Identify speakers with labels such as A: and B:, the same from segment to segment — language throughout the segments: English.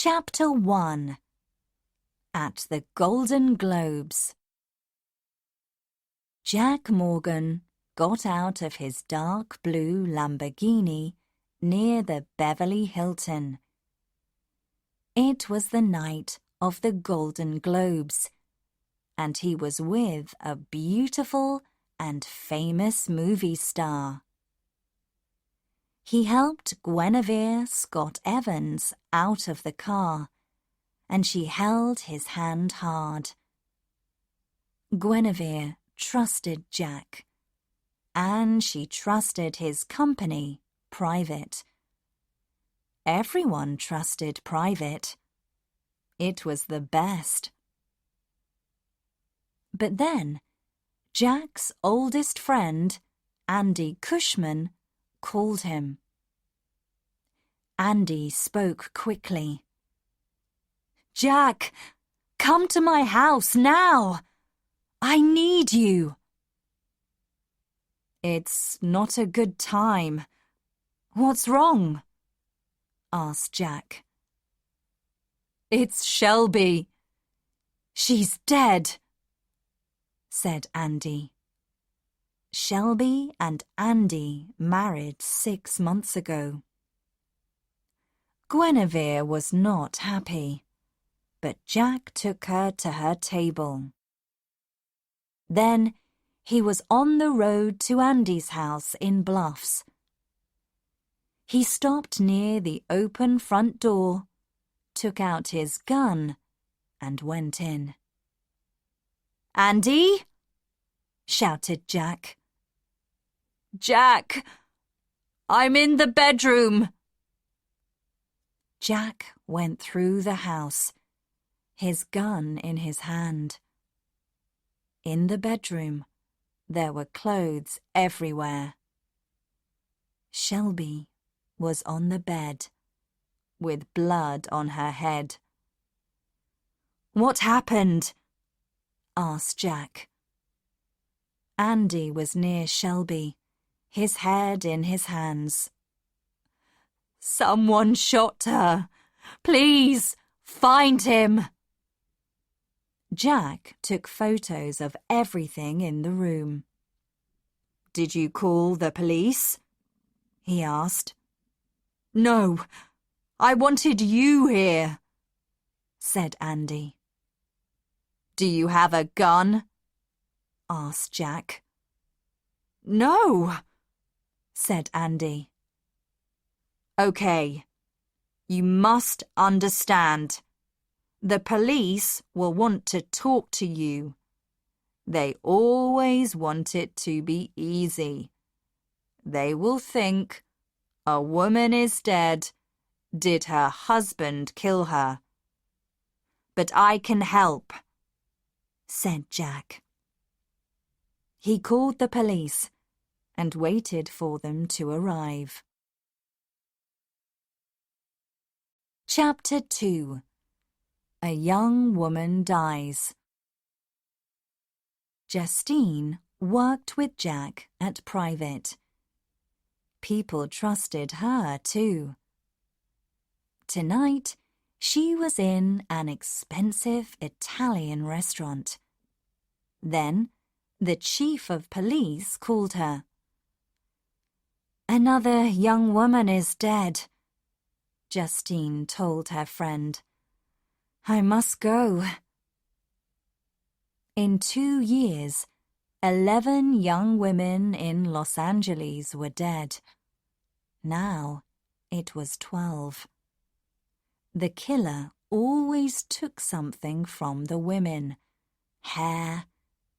A: Chapter 1. At the Golden Globes. Jack Morgan got out of his dark blue Lamborghini near the Beverly Hilton. It was the night of the Golden Globes, and he was with a beautiful and famous movie star. He helped Guinevere Scott Evans out of the car, and she held his hand hard. Guinevere trusted Jack, and she trusted his company, Private. Everyone trusted Private. It was the best. But then, Jack's oldest friend, Andy Cushman, called him. Andy spoke quickly. "Jack, come to my house now! I need you!" "It's not a good time. What's wrong?" asked Jack. "It's Shelby. She's dead," said Andy. Shelby and Andy married 6 months ago. Guinevere was not happy, but Jack took her to her table. Then he was on the road to Andy's house in Bluffs. He stopped near the open front door, took out his gun, and went in. "Andy!" shouted Jack. "Jack! I'm in the bedroom!" Jack went through the house, his gun in his hand. In the bedroom, there were clothes everywhere. Shelby was on the bed, with blood on her head. "What happened?" asked Jack. Andy was near Shelby, his head in his hands. "Someone shot her. Please, find him." Jack took photos of everything in the room. "Did you call the police?" he asked. "No, I wanted you here," said Andy. "Do you have a gun?" asked Jack. "No," said Andy. "Okay, you must understand. The police will want to talk to you. They always want it to be easy. They will think, a woman is dead. Did her husband kill her? But I can help," said Jack. He called the police and waited for them to arrive. Chapter 2. A young woman dies. Justine worked with Jack at Private. People trusted her too. Tonight, she was in an expensive Italian restaurant. Then, the chief of police called her. "Another young woman is dead," Justine told her friend. "I must go." In 2 years, 11 young women in Los Angeles were dead. Now it was 12. The killer always took something from the women: hair,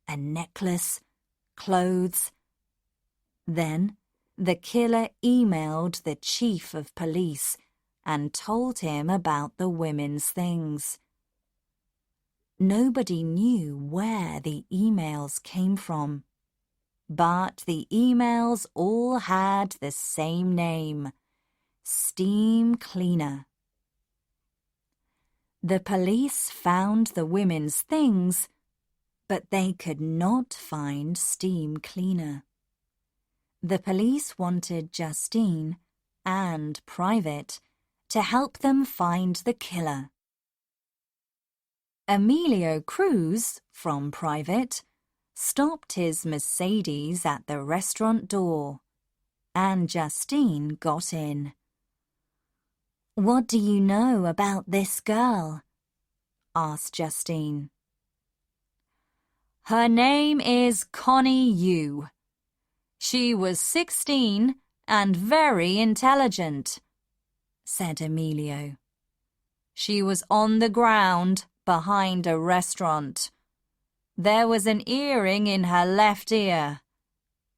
A: a necklace, clothes. Then the killer emailed the chief of police and told him about the women's things. Nobody knew where the emails came from, but the emails all had the same name: steam cleaner. The police found the women's things, but they could not find steam cleaner. The police wanted Justine and Private to help them find the killer. Emilio Cruz, from Private, stopped his Mercedes at the restaurant door, and Justine got in. "What do you know about this girl?" asked Justine. "Her name is Connie Yu. She was 16 and very intelligent," said Emilio. "She was on the ground behind a restaurant. There was an earring in her left ear.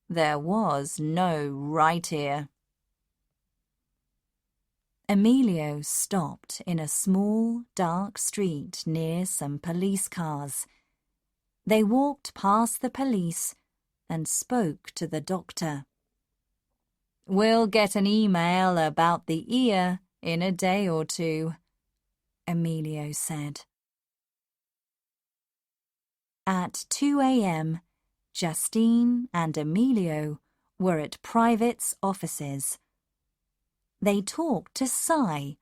A: There was no right ear." Emilio stopped in a small, dark street near some police cars. They walked past the police and spoke to the doctor. "We'll get an email about the ear in a day or two," Emilio said. At 2 a.m., Justine and Emilio were at Private's offices. They talked to Cy,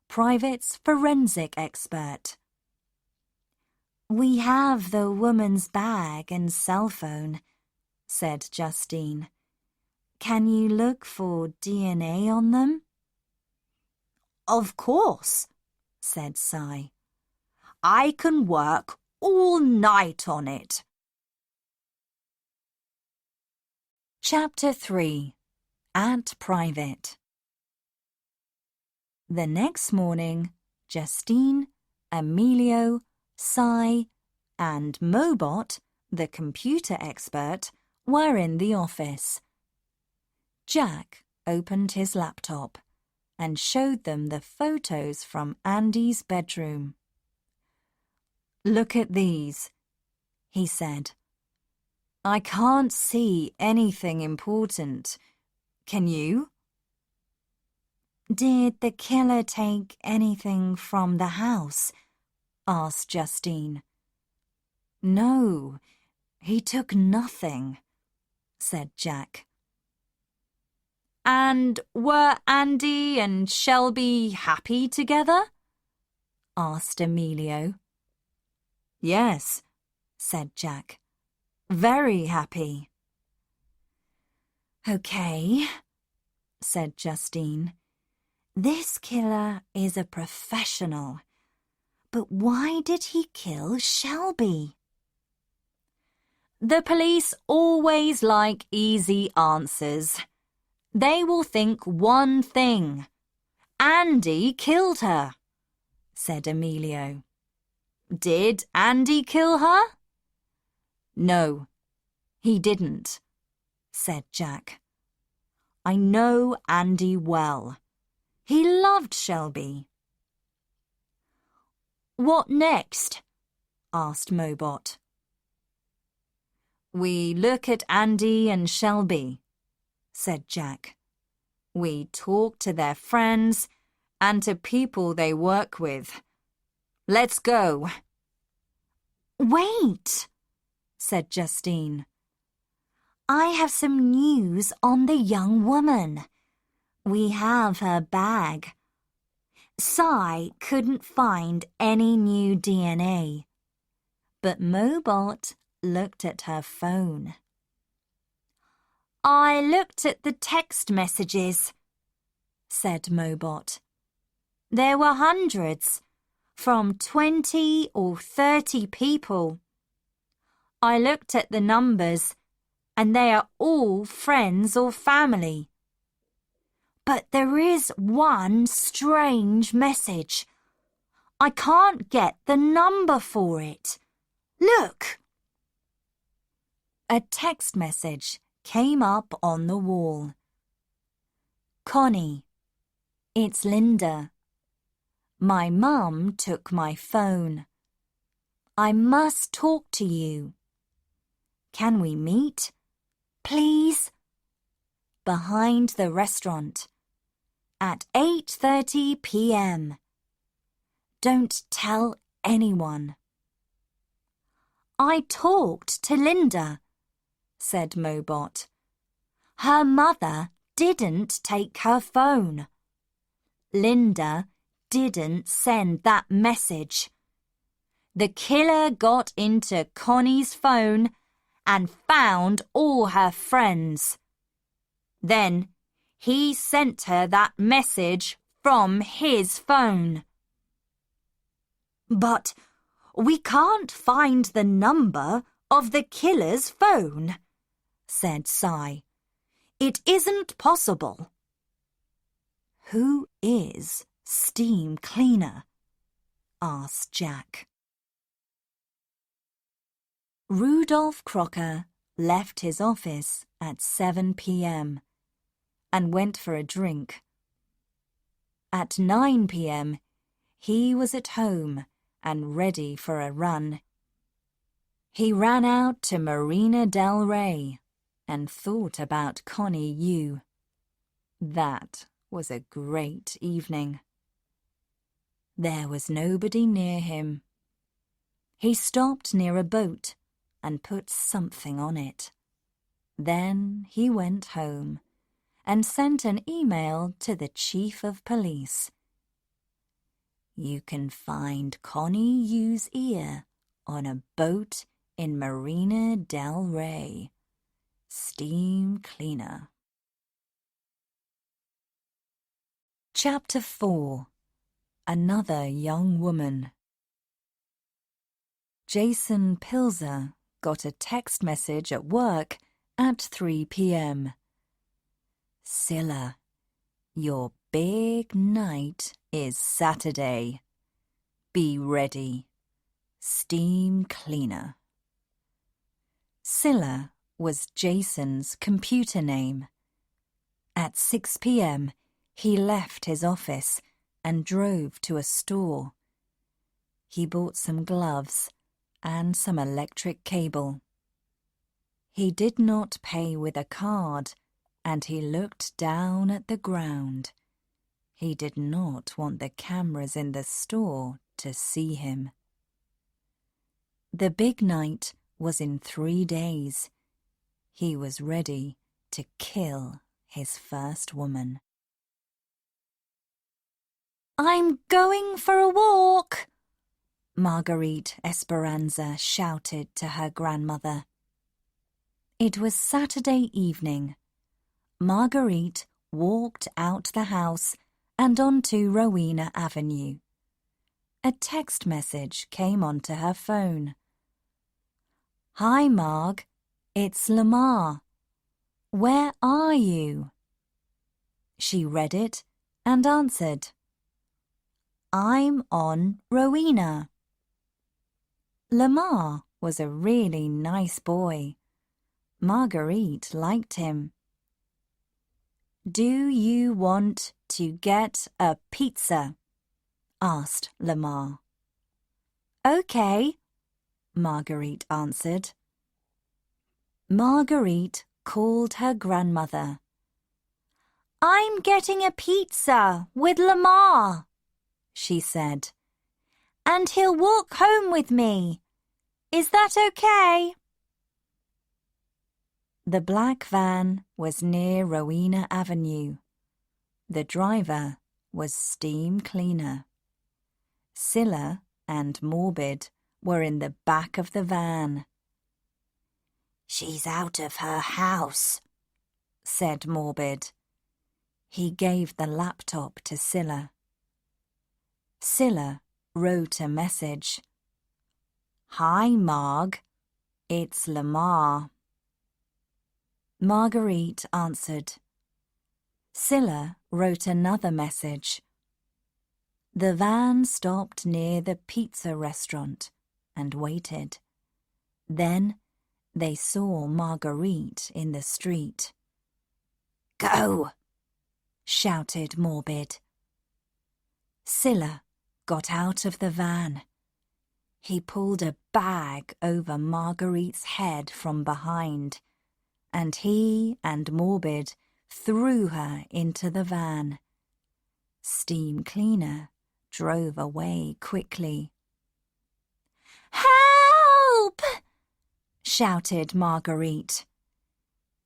A: Private's forensic expert. "We have the woman's bag and cell phone," said Justine. "Can you look for DNA on them?" "Of course," said Cy. "I can work all night on it." Chapter 3. At Private. The next morning, Justine, Emilio, Cy, and Mobot, the computer expert, were in the office. Jack opened his laptop and showed them the photos from Andy's bedroom. "Look at these," he said. "I can't see anything important. Can you?" "Did the killer take anything from the house?" asked Justine. "No, he took nothing," said Jack. "And were Andy and Shelby happy together?" asked Emilio. "Yes," said Jack. "Very happy." "Okay," said Justine. "This killer is a professional. But why did he kill Shelby?" "The police always like easy answers. They will think one thing. Andy killed her," said Emilio. "Did Andy kill her?" "No, he didn't," said Jack. "I know Andy well. He loved Shelby." "What next?" asked Mobot. "We look at Andy and Shelby," said Jack. "We talk to their friends and to people they work with. Let's go." "Wait," said Justine. "I have some news on the young woman. We have her bag. Cy couldn't find any new DNA, but Mobot looked at her phone." "I looked at the text messages," said Mobot. "There were hundreds, from 20 or 30 people. I looked at the numbers, and they are all friends or family. But there is one strange message. I can't get the number for it. Look!" A text message came up on the wall. "Connie, it's Linda. My mum took my phone. I must talk to you. Can we meet? Please? Behind the restaurant. At 8:30 p.m. Don't tell anyone." "I talked to Linda," said Mobot. "Her mother didn't take her phone." Linda didn't send that message. The killer got into Connie's phone and found all her friends. Then he sent her that message from his phone. But we can't find the number of the killer's phone, said Cy. It isn't possible. Who is Steam Cleaner? Asked Jack. Rudolph Crocker left his office at 7 p.m. and went for a drink. At 9 p.m. he was at home and ready for a run. He ran out to Marina del Rey and thought about Connie Yu. That was a great evening. There was nobody near him. He stopped near a boat and put something on it. Then he went home and sent an email to the chief of police. You can find Connie Yu's ear on a boat in Marina del Rey. Steam Cleaner. Chapter 4. Another Young Woman. Jason Pilzer got a text message at work at 3 p.m. Scylla, your big night is Saturday. Be ready. Steam Cleaner. Scylla was Jason's computer name. At 6 p.m., he left his office and drove to a store. He bought some gloves and some electric cable. He did not pay with a card, and he looked down at the ground. He did not want the cameras in the store to see him. The big night was in 3 days. He was ready to kill his first woman. I'm going for a walk, Marguerite Esperanza shouted to her grandmother. It was Saturday evening. Marguerite walked out the house and onto Rowena Avenue. A text message came onto her phone. Hi, Marg. It's Lamar. Where are you? She read it and answered. I'm on Rowena. Lamar was a really nice boy. Marguerite liked him. Do you want to get a pizza? Asked Lamar. Okay, Marguerite answered. Marguerite called her grandmother. I'm getting a pizza with Lamar, she said, and he'll walk home with me. Is that okay? The black van was near Rowena Avenue. The driver was Steam Cleaner. Scylla and Morbid were in the back of the van. She's out of her house, said Morbid. He gave the laptop to Scylla. Scylla wrote a message. Hi, Marg. It's Lamar. Marguerite answered. Scylla wrote another message. The van stopped near the pizza restaurant and waited. Then they saw Marguerite in the street. Go! Shouted Morbid. Scylla got out of the van. He pulled a bag over Marguerite's head from behind, and he and Morbid threw her into the van. Steam Cleaner drove away quickly. Help! Shouted Marguerite.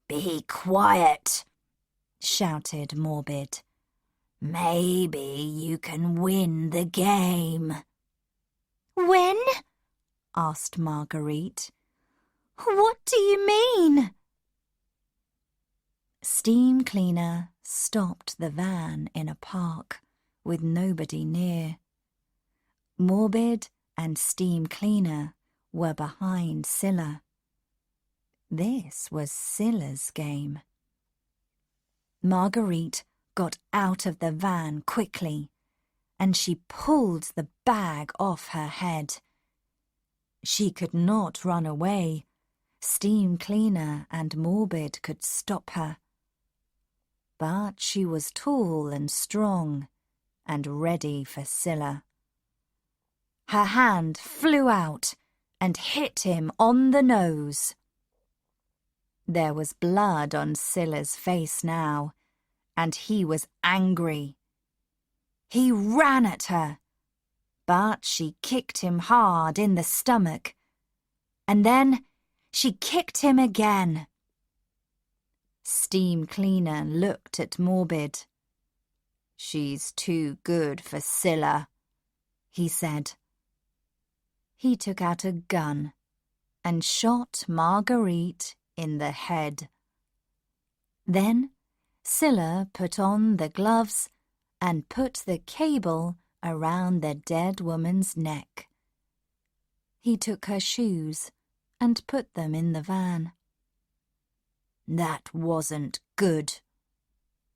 A: Be quiet, shouted Morbid. Maybe you can win the game."
B: "Win?"
A: asked Marguerite.
B: "What do you mean?"
A: Steam Cleaner stopped the van in a park with nobody near. Morbid and Steam Cleaner were behind Scylla. This was Scylla's game. Marguerite got out of the van quickly, and she pulled the bag off her head. She could not run away. Steam Cleaner and Morbid could stop her. But she was tall and strong and ready for Scylla. Her hand flew out and hit him on the nose. There was blood on Scylla's face now, and he was angry. He ran at her, but she kicked him hard in the stomach, and then she kicked him again. Steam Cleaner looked at Morbid. "She's too good for Scylla," he said. He took out a gun and shot Marguerite in the head. Then Scylla put on the gloves and put the cable around the dead woman's neck. He took her shoes and put them in the van. "That wasn't good,"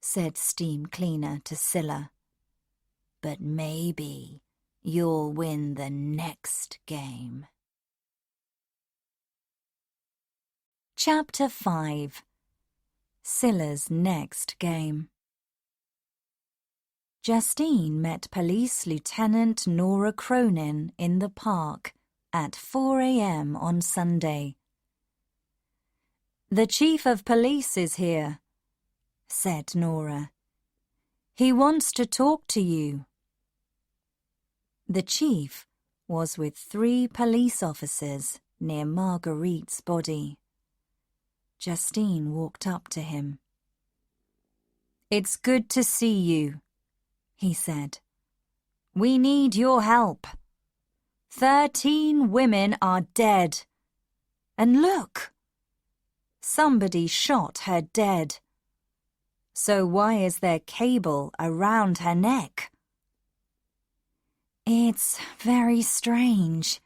A: said Steam Cleaner to Scylla. "But maybe you'll win the next game." Chapter 5. Scylla's Next Game. Justine met Police Lieutenant Nora Cronin in the park at 4 a.m. on Sunday. "The Chief of Police is here," said Nora. "He wants to talk to you." The chief was with 3 police officers near Marguerite's body. Justine walked up to him. "It's good to see you," he said. "We need your help. 13 women are dead. And look! Somebody shot her dead. So why is there cable around her neck?" "It's very strange,"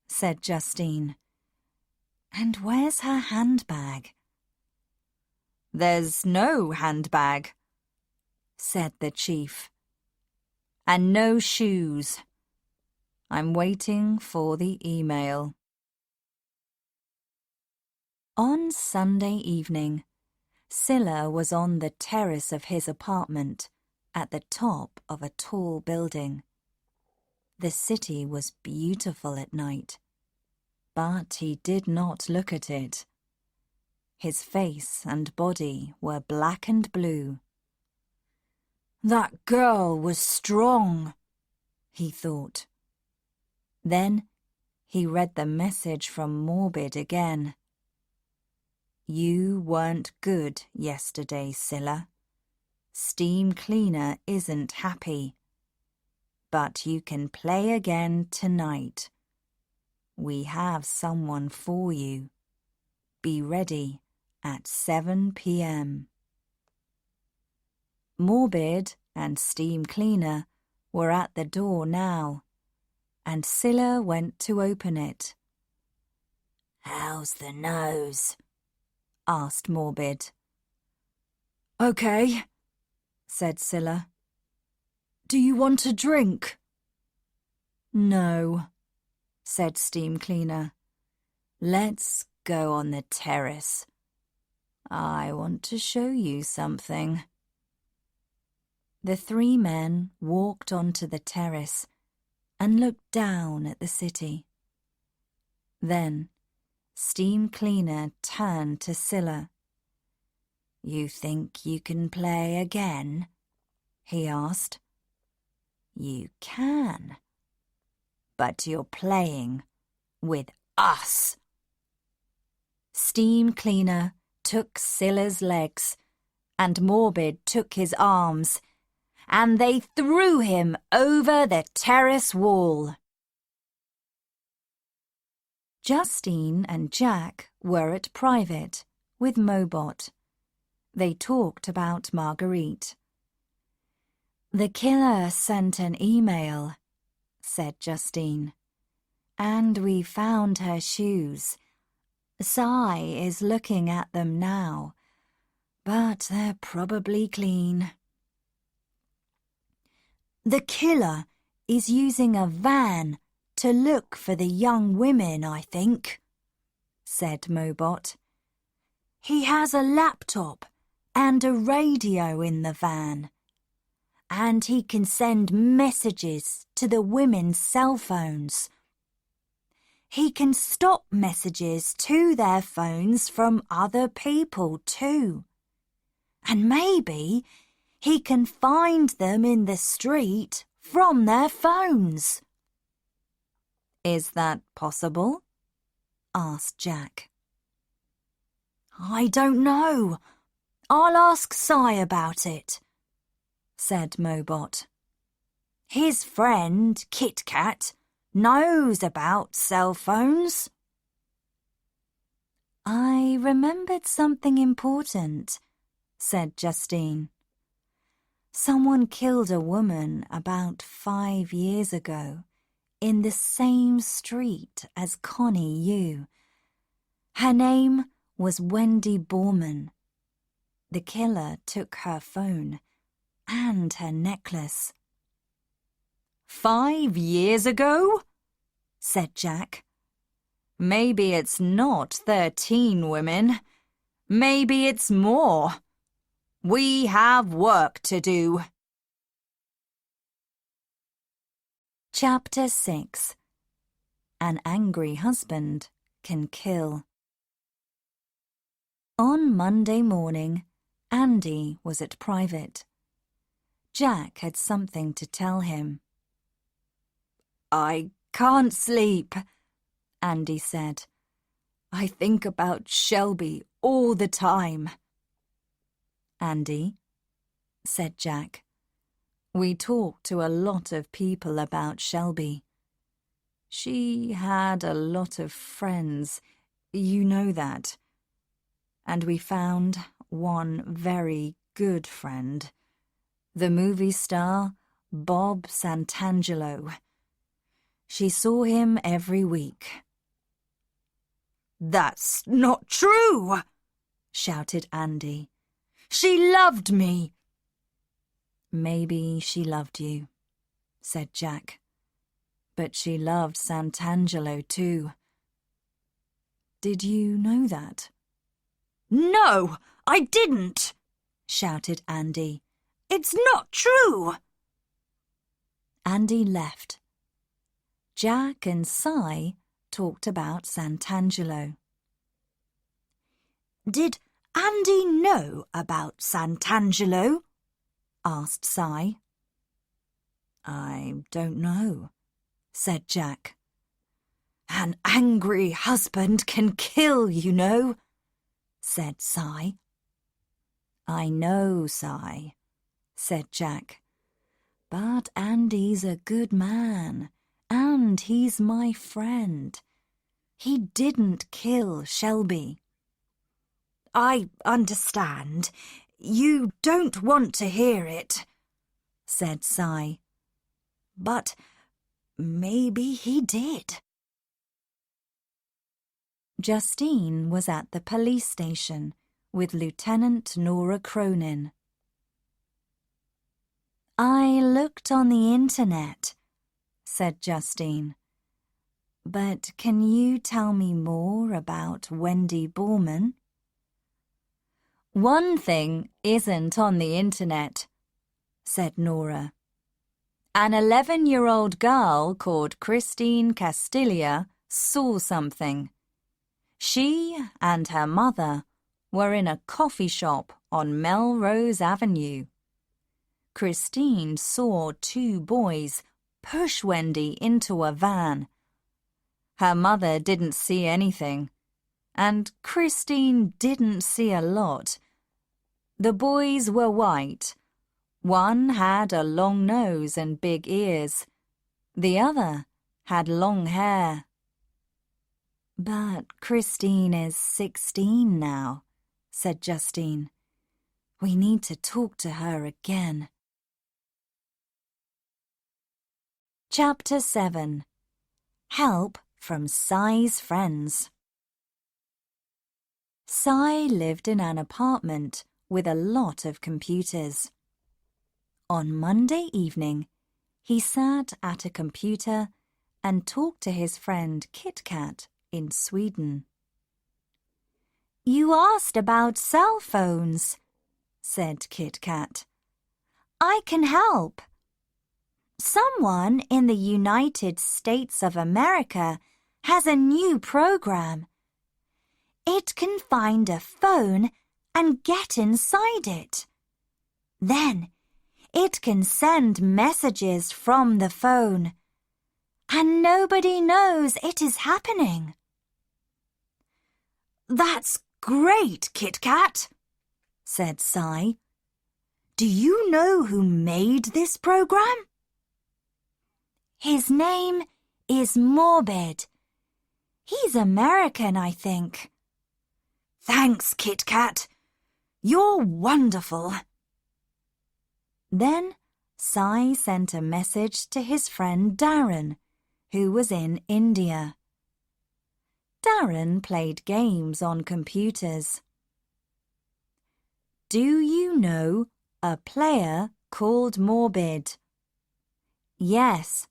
A: said Justine. "And where's her handbag?" "There's no handbag," said the chief. "And no shoes. I'm waiting for the email." On Sunday evening, Scylla was on the terrace of his apartment at the top of a tall building. The city was beautiful at night, but he did not look at it. His face and body were black and blue. "That girl was strong," he thought. Then he read the message from Morbid again. "You weren't good yesterday, Scylla. Steam Cleaner isn't happy. But you can play again tonight. We have someone for you. Be ready at 7 p.m. Morbid and Steam Cleaner were at the door now, and Scylla went to open it. "How's the nose?" asked Morbid. "Okay," said Scylla. "Do you want a drink?" "No," said Steam Cleaner. "Let's go on the terrace. I want to show you something." The 3 men walked onto the terrace and looked down at the city. Then Steam Cleaner turned to Scylla. "You think you can play again?" he asked. "You can, but you're playing with us." Steam Cleaner took Scylla's legs, and Morbid took his arms, and they threw him over the terrace wall. Justine and Jack were at private with Mobot. They talked about Marguerite. "The killer sent an email," said Justine, "and we found her shoes. Cy is looking at them now, but they're probably clean." "The killer is using a van to look for the young women, I think," said Mobot. "He has a laptop and a radio in the van, and he can send messages to the women's cell phones. He can stop messages to their phones from other people too. And maybe he can find them in the street from their phones." "Is that possible?" asked Jack. "I don't know. I'll ask Cy about it," said Mobot. "His friend, Kit Kat, knows about cell phones." "I remembered something important," said Justine. "Someone killed a woman about 5 years ago in the same street as Connie Yu. Her name was Wendy Borman. The killer took her phone and her necklace." "5 years ago?" said Jack. "Maybe it's not 13 women. Maybe it's more. We have work to do." Chapter 6. An angry husband can kill. On Monday morning, Andy was at private. Jack had something to tell him. "I can't sleep," Andy said. "I think about Shelby all the time." "Andy," said Jack, "we talked to a lot of people about Shelby. She had a lot of friends, you know that. And we found one very good friend, the movie star Bob Santangelo. She saw him every week." "That's not true!" shouted Andy. "She loved me." "Maybe she loved you," said Jack. "But she loved Santangelo too. Did you know that?" "No, I didn't!" shouted Andy. "It's not true!" Andy left. Jack and Cy talked about Santangelo. "Did Andy know about Santangelo?" asked Cy. "I don't know," said Jack. "An angry husband can kill, you know," said Cy. "I know, Cy," said Jack. "But Andy's a good man, and he's my friend. He didn't kill Shelby." "I understand. You don't want to hear it," said Cy. "But maybe he did." Justine was at the police station with Lieutenant Nora Cronin. "I looked on the internet," said Justine. "But can you tell me more about Wendy Borman?" "One thing isn't on the internet," said Nora. "An 11-year-old girl called Christine Castilla saw something. She and her mother were in a coffee shop on Melrose Avenue. Christine saw 2 boys push Wendy into a van. Her mother didn't see anything, and Christine didn't see a lot. The boys were white. One had a long nose and big ears. The other had long hair. "But Christine is 16 now," said Justine. "We need to talk to her again." Chapter 7. Help from Scy's Friends. Scy lived in an apartment with a lot of computers. On Monday evening, he sat at a computer and talked to his friend Kit Kat in Sweden.
B: "You asked about cell phones," said Kit Kat. "I can help. Someone in the United States of America has a new program. It can find a phone and get inside it. Then it can send messages from the phone, and nobody knows it is happening."
A: "That's great, Kit Kat," said Scy. "Do you know who made this program?"
B: "His name is Morbid. He's American, I think."
A: "Thanks, Kit Kat. You're wonderful."
B: Then Scy sent a message to his friend Darren, who was in India. Darren played games on computers.
A: "Do you know a player called Morbid?"
B: "Yes,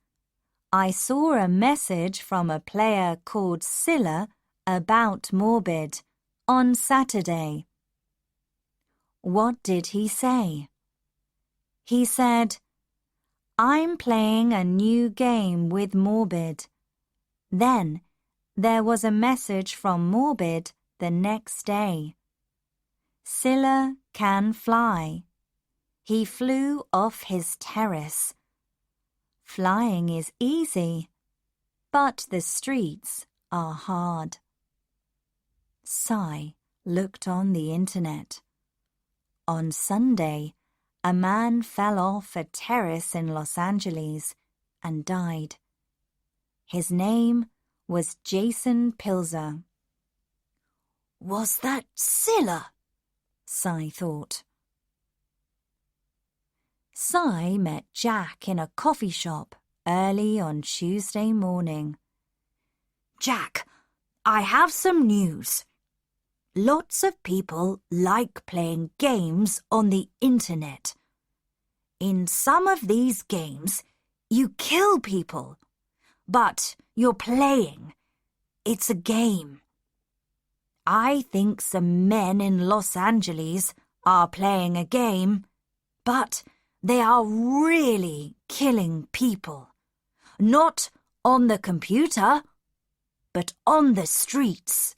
B: I saw a message from a player called Scylla about Morbid on Saturday."
A: "What did he say?"
B: "He said, 'I'm playing a new game with Morbid.' Then there was a message from Morbid the next day. 'Scylla can fly. He flew off his terrace. Flying is easy, but the streets are hard.'" Scy looked on the internet. On Sunday, a man fell off a terrace in Los Angeles and died. His name was Jason Pilzer.
A: "Was that Scylla?"
B: Scy thought. Scy met Jack in a coffee shop early on Tuesday morning.
A: "Jack, I have some news. Lots of people like playing games on the internet. In some of these games, you kill people, but you're playing. It's a game. I think some men in Los Angeles are playing a game, but they are really killing people. Not on the computer, but on the streets."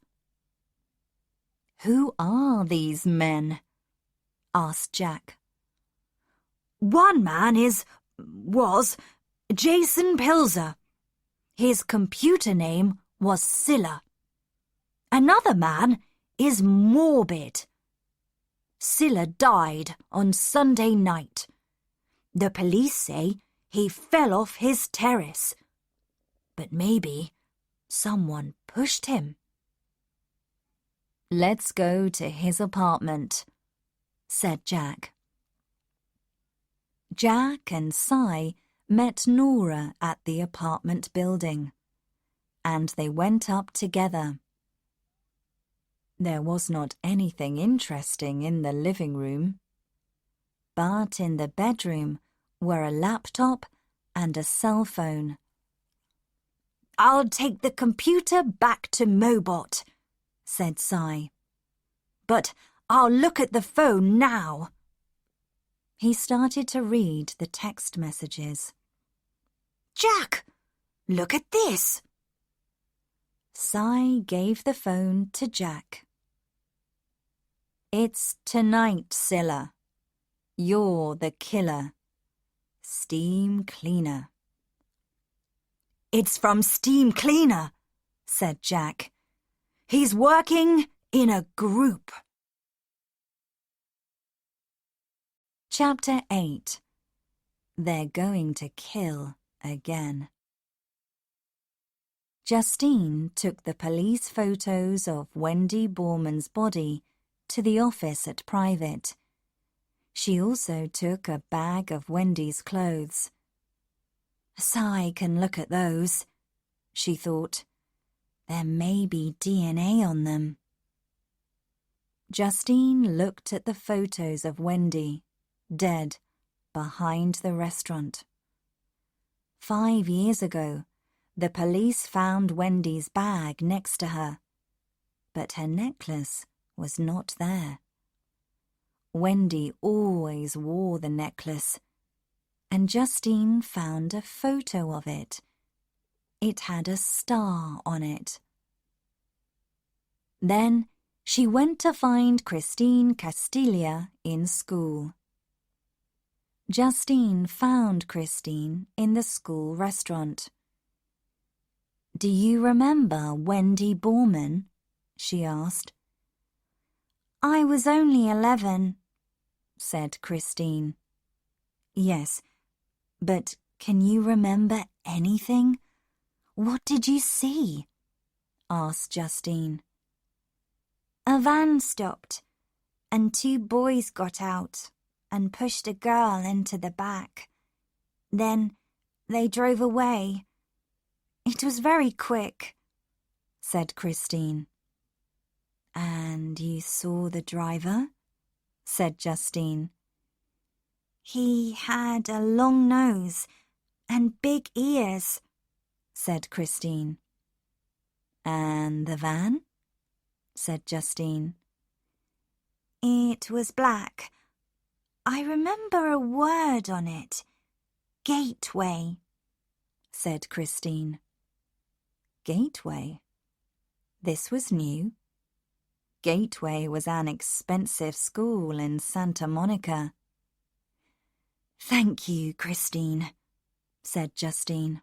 B: "Who are these men?" asked Jack.
A: "One man was Jason Pilzer. His computer name was Scylla. Another man is Morbid. Scylla died on Sunday night. The police say he fell off his terrace. But maybe someone pushed him."
B: "Let's go to his apartment," said Jack. Jack and Scy met Nora at the apartment building, and they went up together. There was not anything interesting in the living room, but in the bedroom were a laptop and a cell phone.
A: "I'll take the computer back to Mobot," said Scy. "But I'll look at the phone now."
B: He started to read the text messages.
A: "Jack, look at this."
B: Scy gave the phone to Jack. "It's tonight, Scylla. You're the killer. Steam Cleaner."
A: "It's from Steam Cleaner," said Jack. "He's working in a group."
B: Chapter 8. They're going to kill again. Justine took the police photos of Wendy Borman's body to the office at Private. She also took a bag of Wendy's clothes. Cy can look at those, she thought. There may be DNA on them. Justine looked at the photos of Wendy, dead, behind the restaurant. 5 years ago, the police found Wendy's bag next to her, but her necklace was not there. Wendy always wore the necklace, and Justine found a photo of it. It had a star on it. Then she went to find Christine Castilla in school. Justine found Christine in the school restaurant. "Do you remember Wendy Borman?" she asked. "I was only 11, said Christine. "Yes, but can you remember anything? What did you see?" asked Justine. "A van stopped, and 2 boys got out and pushed a girl into the back. Then they drove away. It was very quick," said Christine. "And you saw the driver?" said Justine. "He had a long nose and big ears," said Christine. "And the van?" said Justine. "It was black. I remember a word on it. Gateway," said Christine. Gateway? This was new. Gateway was an expensive school in Santa Monica. "Thank you, Christine," said Justine.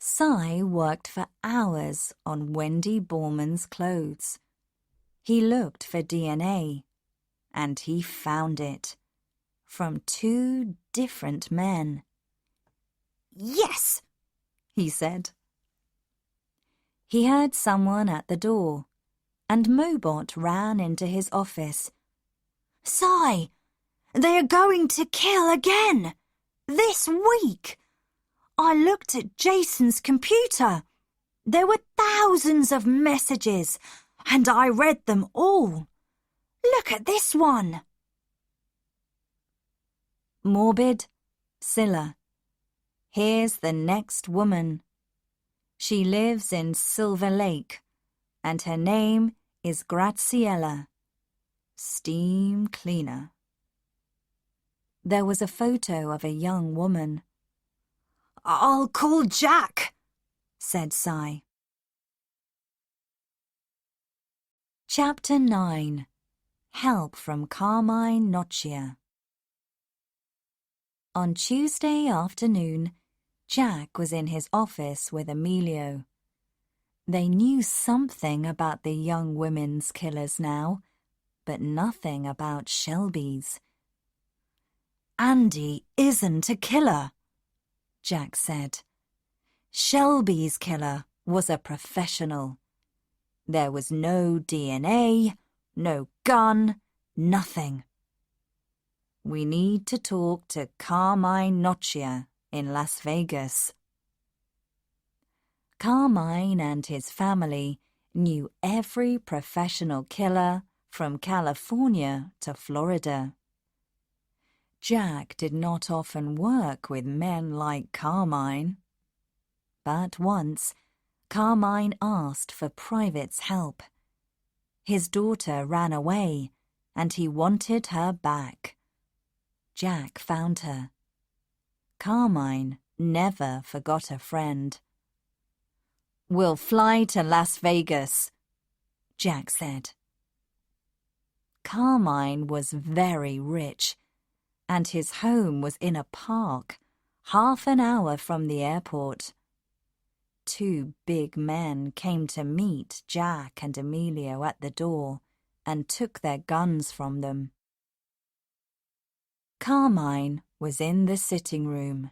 B: Cy worked for hours on Wendy Borman's clothes. He looked for DNA, and he found it, from 2 different men. "Yes!" he said. He heard someone at the door, and Mobot ran into his office. "Cy, they are going to kill again! This week! I looked at Jason's computer. There were thousands of messages, and I read them all. Look at this one." Morbid, Scylla. Here's the next woman. She lives in Silver Lake, and her name is Graziella. Steam cleaner. There was a photo of a young woman. "I'll call Jack," said Cy. Chapter 9. Help from Carmine Noccia. On Tuesday afternoon, Jack was in his office with Emilio. They knew something about the young women's killers now, but nothing about Shelby's. "Andy isn't a killer," Jack said. "Shelby's killer was a professional. There was no DNA, no gun, nothing. We need to talk to Carmine Noccia in Las Vegas." Carmine and his family knew every professional killer from California to Florida. Jack did not often work with men like Carmine. But once, Carmine asked for Private's help. His daughter ran away, and he wanted her back. Jack found her. Carmine never forgot a friend. "We'll fly to Las Vegas," Jack said. Carmine was very rich, and his home was in a park, half an hour from the airport. 2 big men came to meet Jack and Emilio at the door and took their guns from them.
A: Carmine was in the sitting room.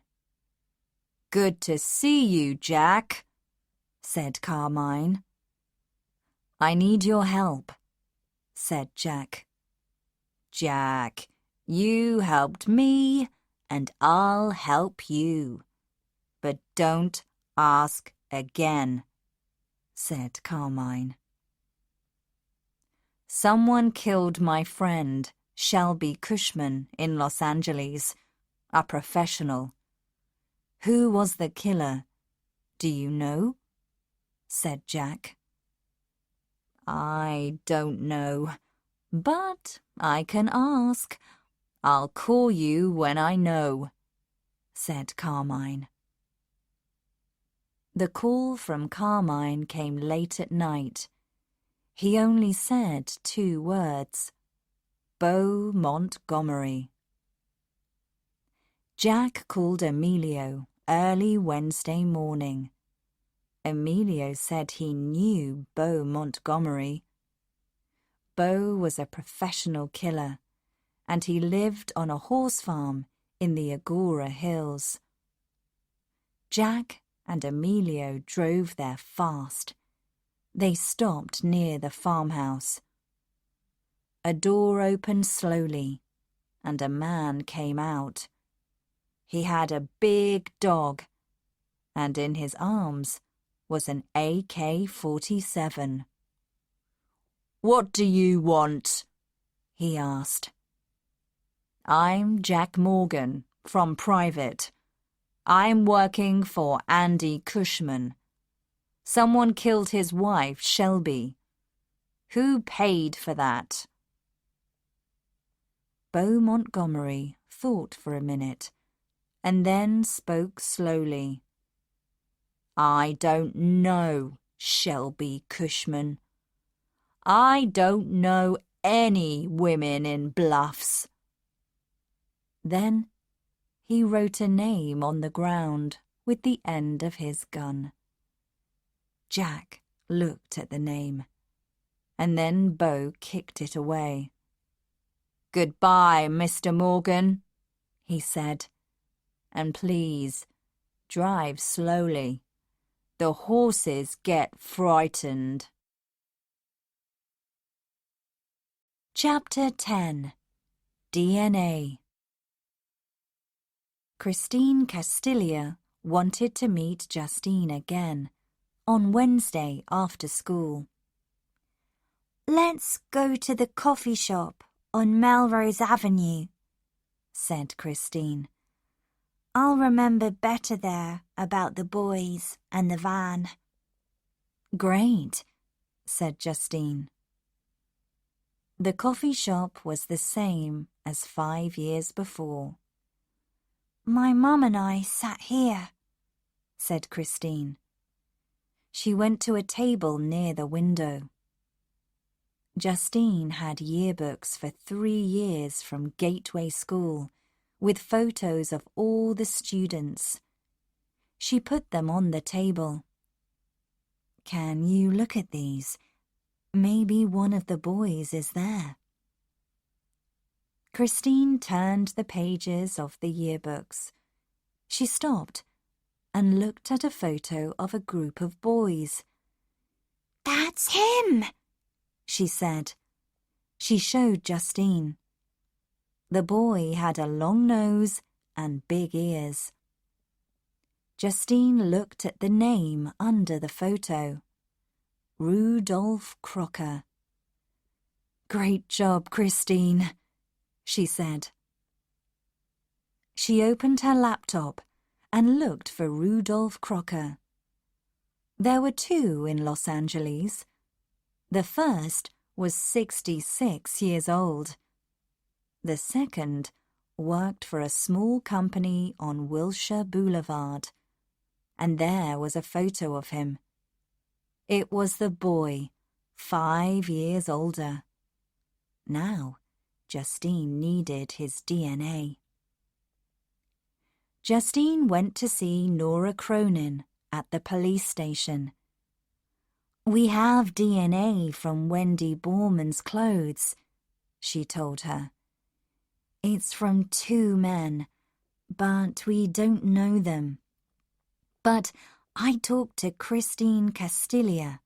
A: "Good to see you, Jack," said Carmine. "I need your help," said Jack. "Jack, you helped me, and I'll help you. But don't ask again," said Carmine. "Someone killed my friend, Shelby Cushman, in Los Angeles, a professional. Who was the killer? Do you know?" said Jack. "I don't know, but I can ask. I'll call you when I know," said Carmine. The call from Carmine came late at night. He only said 2 words: Bo Montgomery. Jack called Emilio early Wednesday morning. Emilio said he knew Bo Montgomery. Bo was a professional killer, and he lived on a horse farm in the Agora Hills. Jack and Emilio drove there fast. They stopped near the farmhouse. A door opened slowly, and a man came out. He had a big dog, and in his arms was an AK-47. "What do you want?" he asked. "I'm Jack Morgan, from Private. I'm working for Andy Cushman. Someone killed his wife, Shelby. Who paid for that?" Bo Montgomery thought for a minute, and then spoke slowly. "I don't know, Shelby Cushman. I don't know any women in Bluffs." Then he wrote a name on the ground with the end of his gun. Jack looked at the name, and then Bo kicked it away. "Goodbye, Mr. Morgan," he said, "and please drive slowly. The horses get frightened."
B: Chapter 10. DNA. Christine Castilla wanted to meet Justine again on Wednesday after school. "Let's go to the coffee shop on Melrose Avenue," said Christine. "I'll remember better there about the boys and the van."
A: "Great," said Justine. The coffee shop was the same as 5 years before.
B: "My mum and I sat here," said Christine.
A: She went to a table near the window. Justine had yearbooks for 3 years from Gateway School, with photos of all the students. She put them on the table. "Can you look at these? Maybe one of the boys is there." Christine turned the pages of the yearbooks. She stopped and looked at a photo of a group of boys.
B: "That's him,"
A: she said. She showed Justine. The boy had a long nose and big ears. Justine looked at the name under the photo. Rudolph Crocker. "Great job, Christine," she said. She opened her laptop and looked for Rudolph Crocker. There were 2 in Los Angeles. The first was 66 years old. The second worked for a small company on Wilshire Boulevard, and there was a photo of him. It was the boy, 5 years older. Now, Justine needed his DNA. Justine went to see Nora Cronin at the police station. "We have DNA from Wendy Borman's clothes," she told her.
B: It's from 2 men, but we don't know them. But I talked to Christine Castilla.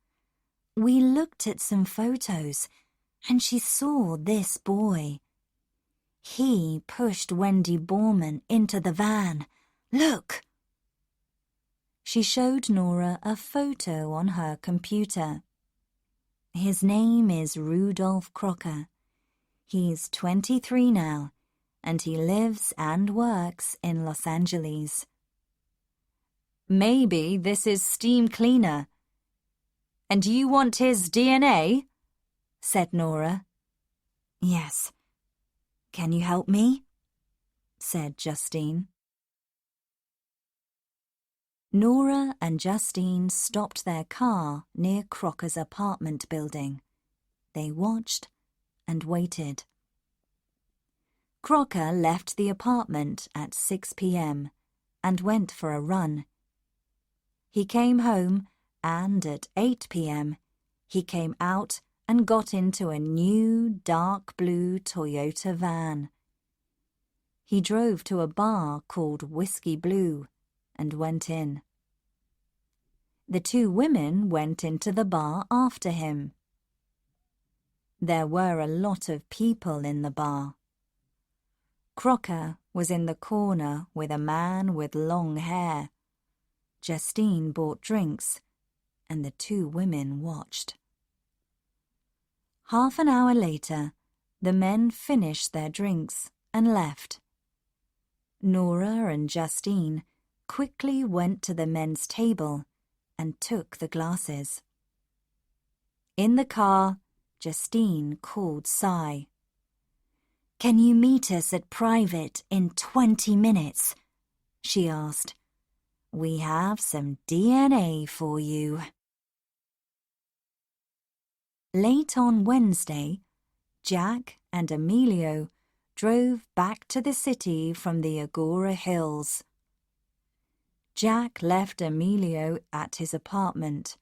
B: We looked at some photos, and she saw this boy. He pushed Wendy Borman into the van. Look! She showed Nora a photo on her computer. His name is Rudolph Crocker. He's 23 now, and he lives and works in Los Angeles.
A: Maybe this is steam cleaner. And you want his DNA? Said Nora.
B: Yes. Can you help me? Said Justine. Nora and Justine stopped their car near Crocker's apartment building. They watched and waited. Crocker left the apartment at 6 p.m. and went for a run. He came home and at 8 p.m. he came out and got into a new dark blue Toyota van. He drove to a bar called Whiskey Blue and went in. The 2 women went into the bar after him. There were a lot of people in the bar. Crocker was in the corner with a man with long hair. Justine bought drinks, and the 2 women watched. Half an hour later, the men finished their drinks and left. Nora and Justine quickly went to the men's table and took the glasses. In the car, Justine called Cy. "Can you meet us at private in 20 minutes?" she asked. "We have some DNA for you." Late on Wednesday, Jack and Emilio drove back to the city from the Agora Hills. Jack left Emilio at his apartment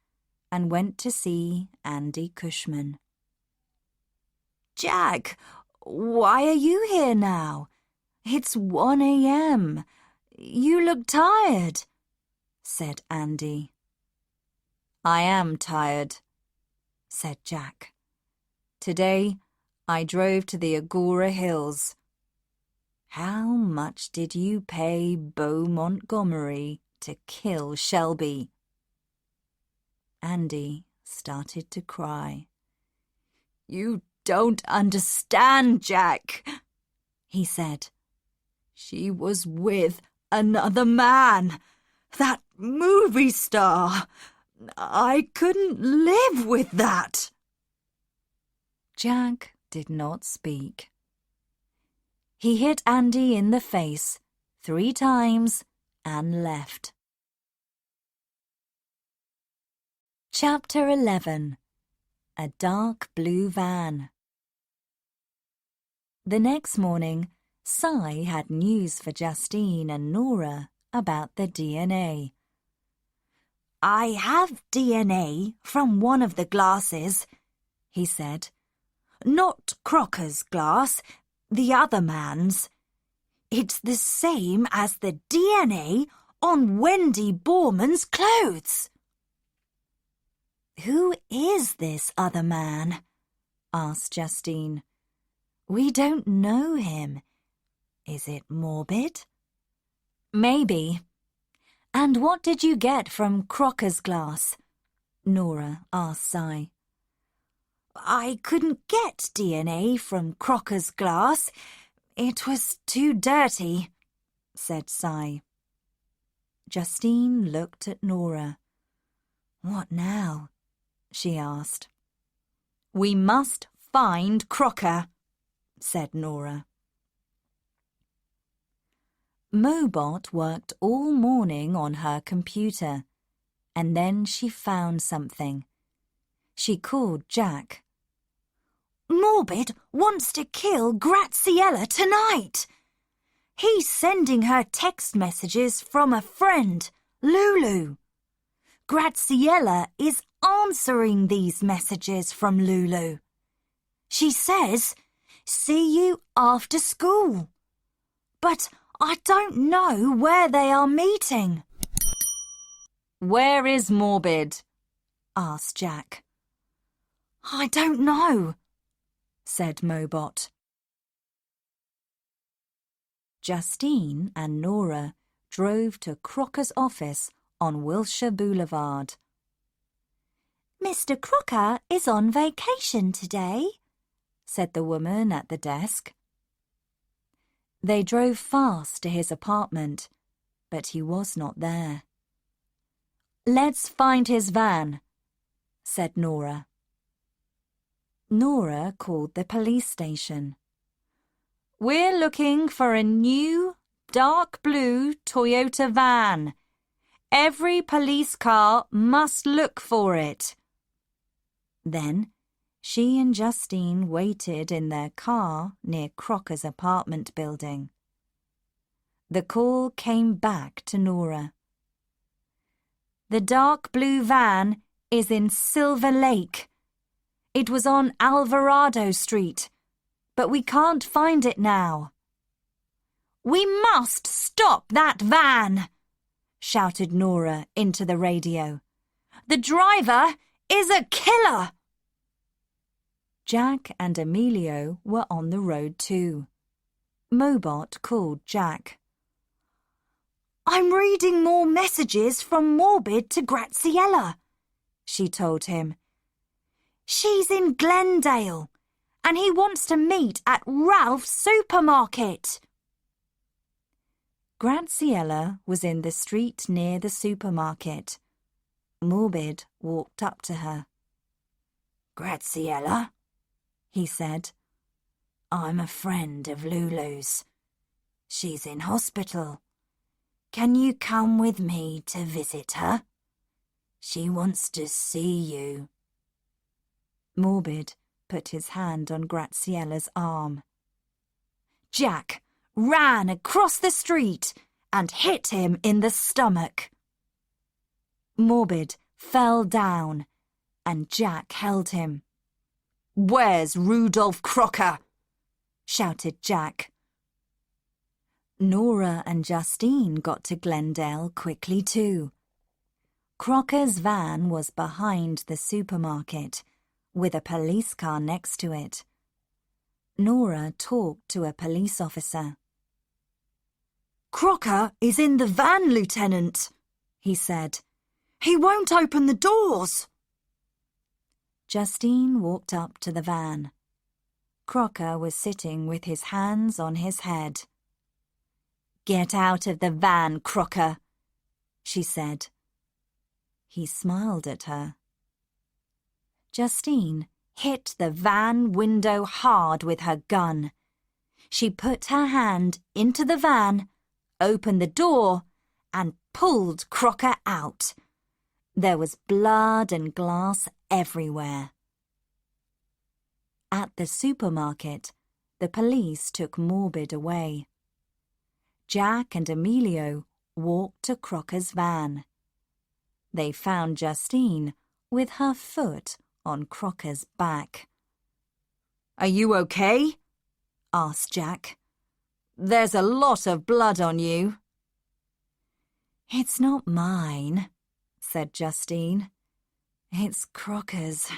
B: and went to see Andy Cushman. "Jack, why are you here now? It's 1 a.m. You look tired," said Andy. "I am tired," said Jack. "Today, I drove to the Agora Hills." "How much did you pay Bo Montgomery to kill Shelby?" Andy started to cry. "You don't understand, Jack," he said. "She was with another man, that movie star. I couldn't live with that." Jack did not speak. He hit Andy in the face 3 times and left. Chapter 11. A Dark Blue Van. The next morning, Cy had news for Justine and Nora about the DNA. "I have DNA from one of the glasses," he said. "Not Crocker's glass, the other man's. It's the same as the DNA on Wendy Borman's clothes." "Who is this other man?" asked Justine. "We don't know him. Is it morbid?" "Maybe. And what did you get from Crocker's glass?" Nora asked Cy. "I couldn't get DNA from Crocker's glass. It was too dirty," said Cy. Justine looked at Nora. "What now?" she asked. "We must find Crocker," said Nora. Mobot worked all morning on her computer, and then she found something. She called Jack. "Morbid wants to kill Graziella tonight. He's sending her text messages from a friend, Lulu. Graziella is answering these messages from Lulu. She says See you after school. But I don't know where they are meeting.
A: Where is Morbid?
B: Asked Jack. I don't know, said Mobot. Justine and Nora drove to Crocker's office on Wilshire Boulevard. Mr. Crocker is on vacation today, said the woman at the desk. They drove fast to his apartment, but he was not there. Let's find his van, said Nora. Nora called the police station.
A: We're looking for a new, dark blue Toyota van. Every police car must look for it.
B: Then she and Justine waited in their car near Crocker's apartment building. The call came back to Nora. The dark blue van is in Silver Lake. It was on Alvarado Street, but we can't find it now.
A: We must stop that van,
B: shouted Nora into the radio.
A: The driver is a killer.
B: Jack and Emilio were on the road too. Mobot called Jack.
A: I'm reading more messages from Morbid to Graziella,
B: she told him.
A: She's in Glendale, and he wants to meet at Ralph's supermarket.
B: Graziella was in the street near the supermarket. Morbid walked up to her.
A: Graziella,
B: he said. I'm a friend of Lulu's. She's in hospital. Can you come with me to visit her? She wants to see you. Morbid put his hand on Graziella's arm.
A: Jack ran across the street and hit him in the stomach.
B: Morbid fell down and Jack held him.
A: Where's Rudolph Crocker?
B: shouted Jack. Nora and Justine got to Glendale quickly too. Crocker's van was behind the supermarket, with a police car next to it. Nora talked to a police officer.
A: Crocker is in the van, Lieutenant, he said. He won't open the doors.
B: Justine walked up to the van. Crocker was sitting with his hands on his head.
A: Get out of the van, Crocker,
B: she said. He smiled at her. Justine hit the van window hard with her gun. She put her hand into the van, opened the door, and pulled Crocker out. There was blood and glass everywhere. At the supermarket, the police took Morbid away. Jack and Emilio walked to Crocker's van. They found Justine with her foot on Crocker's back.
A: Are you okay?
B: asked Jack.
A: There's a lot of blood on you.
B: It's not mine, said Justine. It's Crocker's.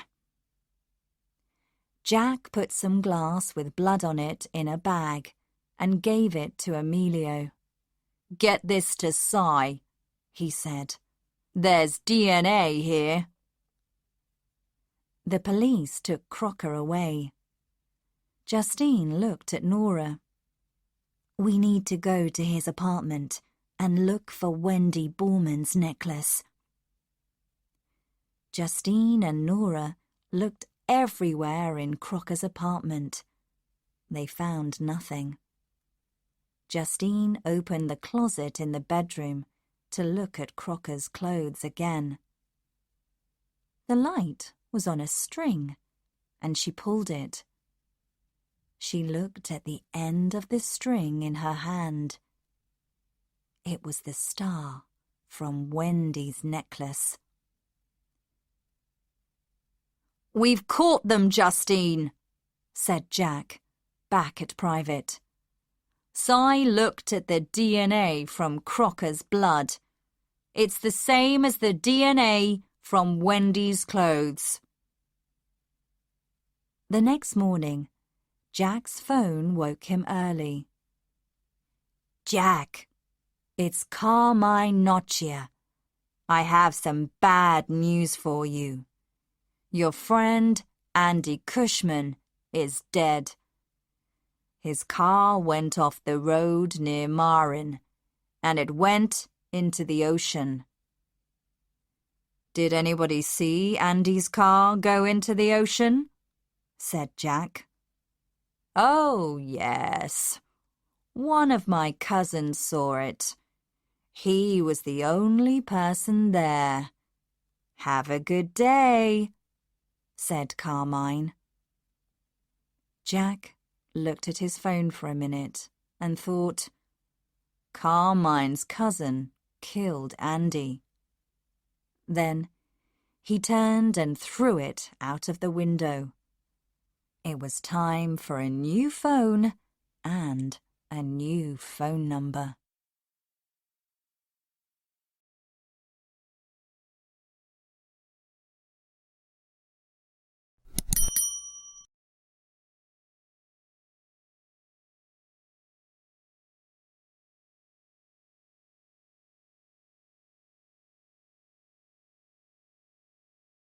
B: Jack put some glass with blood on it in a bag and gave it to Emilio.
A: Get this to Cy,
B: he said.
A: There's DNA here.
B: The police took Crocker away. Justine looked at Nora. We need to go to his apartment and look for Wendy Borman's necklace. Justine and Nora looked everywhere in Crocker's apartment. They found nothing. Justine opened the closet in the bedroom to look at Crocker's clothes again. The light was on a string, and she pulled it. She looked at the end of the string in her hand. It was the star from Wendy's necklace.
A: We've caught them, Justine,
B: said Jack.
A: back at Private. Cy looked at the DNA from Crocker's blood. It's the same as the DNA from Wendy's clothes.
B: The next morning, Jack's phone woke him early.
A: Jack, it's Carmine Noccia. I have some bad news for you. Your friend, Andy Cushman, is dead. His car went off the road near Marin, and it went into the ocean. Did anybody see Andy's car go into the ocean? Said Jack. Oh, yes. One of my cousins saw it. He was the only person there. Have a good day, said Carmine. Jack looked at his phone for a minute and thought, Carmine's cousin killed Andy. Then he turned and threw it out of the window. It was time for a new phone and a new phone number.